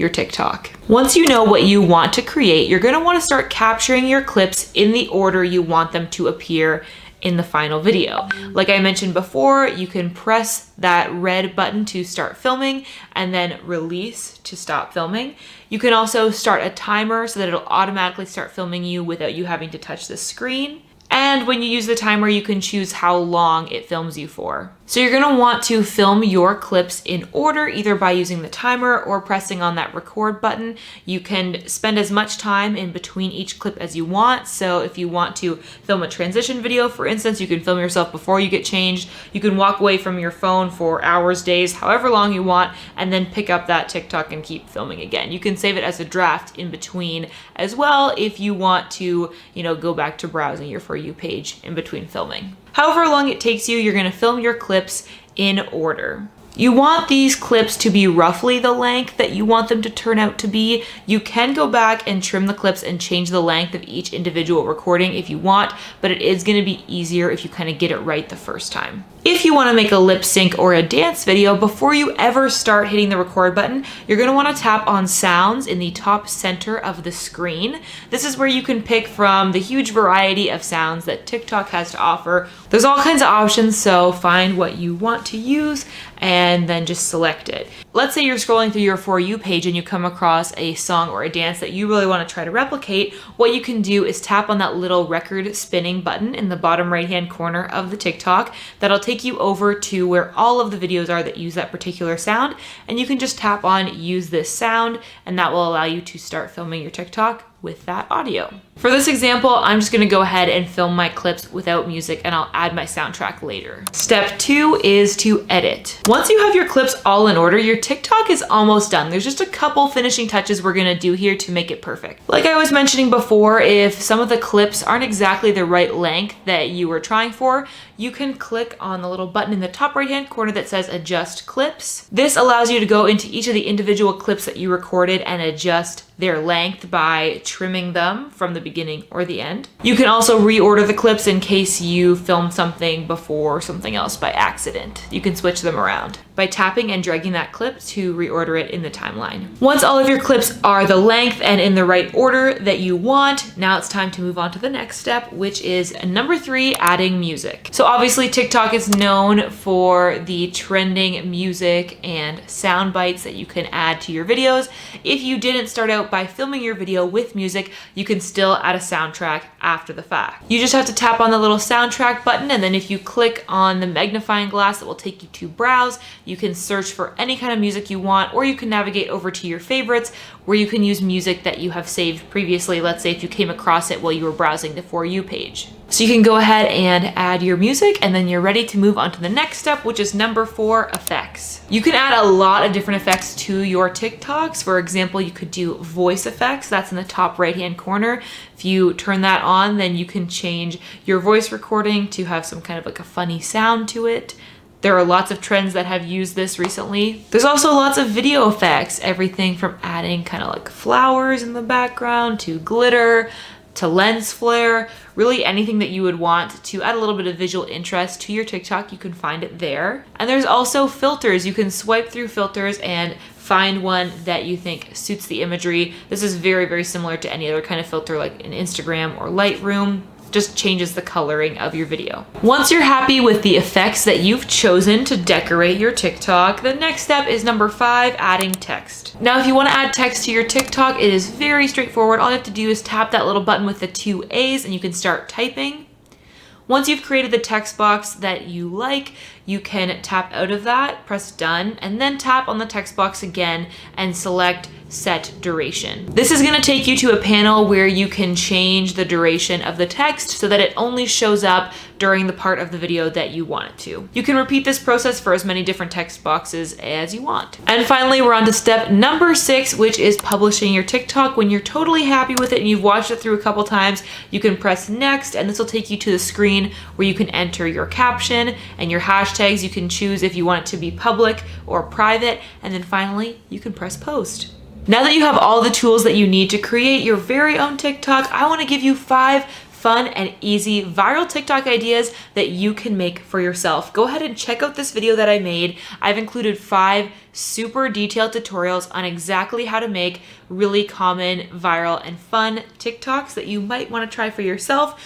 your TikTok. Once you know what you want to create, you're gonna wanna start capturing your clips in the order you want them to appear in the final video. Like I mentioned before, you can press that red button to start filming and then release to stop filming. You can also start a timer so that it'll automatically start filming you without you having to touch the screen. And when you use the timer, you can choose how long it films you for. So you're gonna want to film your clips in order, either by using the timer or pressing on that record button. You can spend as much time in between each clip as you want. So if you want to film a transition video, for instance, you can film yourself before you get changed. You can walk away from your phone for hours, days, however long you want, and then pick up that TikTok and keep filming again. You can save it as a draft in between as well if you want to, go back to browsing your For You page in between filming. However long it takes you, you're gonna film your clips in order. You want these clips to be roughly the length that you want them to turn out to be. You can go back and trim the clips and change the length of each individual recording if you want, but it is gonna be easier if you kind of get it right the first time. If you wanna make a lip sync or a dance video, before you ever start hitting the record button, you're gonna wanna tap on sounds in the top center of the screen. This is where you can pick from the huge variety of sounds that TikTok has to offer. There's all kinds of options, so find what you want to use and then just select it. Let's say you're scrolling through your For You page and you come across a song or a dance that you really want to try to replicate. What you can do is tap on that little record spinning button in the bottom right hand corner of the TikTok. That'll take you over to where all of the videos are that use that particular sound, and you can just tap on use this sound, and that will allow you to start filming your TikTok with that audio. For this example, I'm just gonna go ahead and film my clips without music, and I'll add my soundtrack later. Step 2 is to edit. Once you have your clips all in order, your TikTok is almost done. There's just a couple finishing touches we're gonna do here to make it perfect. Like I was mentioning before, if some of the clips aren't exactly the right length that you were trying for, you can click on the little button in the top right hand corner that says adjust clips. This allows you to go into each of the individual clips that you recorded and adjust their length by trimming them from the beginning or the end. You can also reorder the clips in case you filmed something before something else by accident. You can switch them around by tapping and dragging that clip to reorder it in the timeline. Once all of your clips are the length and in the right order that you want, now it's time to move on to the next step, which is number 3, adding music. So obviously TikTok is known for the trending music and sound bites that you can add to your videos. If you didn't start out by filming your video with music, you can still add a soundtrack after the fact. You just have to tap on the little soundtrack button, and then if you click on the magnifying glass, it will take you to browse. You can search for any kind of music you want, or you can navigate over to your favorites where you can use music that you have saved previously. Let's say if you came across it while you were browsing the For You page. So you can go ahead and add your music, and then you're ready to move on to the next step, which is number 4, effects. You can add a lot of different effects to your TikToks. For example, you could do voice effects. That's in the top right-hand corner. If you turn that on, then you can change your voice recording to have some kind of like a funny sound to it. There are lots of trends that have used this recently. There's also lots of video effects, everything from adding kind of like flowers in the background to glitter, to lens flare, really anything that you would want to add a little bit of visual interest to your TikTok, you can find it there. And there's also filters. You can swipe through filters and find one that you think suits the imagery. This is very, very similar to any other kind of filter like in Instagram or Lightroom. Just changes the coloring of your video. Once you're happy with the effects that you've chosen to decorate your TikTok, the next step is number 5, adding text. Now, if you want to add text to your TikTok, it is very straightforward. All you have to do is tap that little button with the 2 A's and you can start typing. Once you've created the text box that you like, you can tap out of that, press done, and then tap on the text box again and select set duration. This is gonna take you to a panel where you can change the duration of the text so that it only shows up during the part of the video that you want it to. You can repeat this process for as many different text boxes as you want. And finally, we're on to step number 6, which is publishing your TikTok. When you're totally happy with it and you've watched it through a couple times, you can press next, and this will take you to the screen where you can enter your caption and your hashtags. You can choose if you want it to be public or private, and then finally, you can press post. Now that you have all the tools that you need to create your very own TikTok, I want to give you 5 fun and easy viral TikTok ideas that you can make for yourself. Go ahead and check out this video that I made. I've included 5 super detailed tutorials on exactly how to make really common, viral, and fun TikToks that you might want to try for yourself.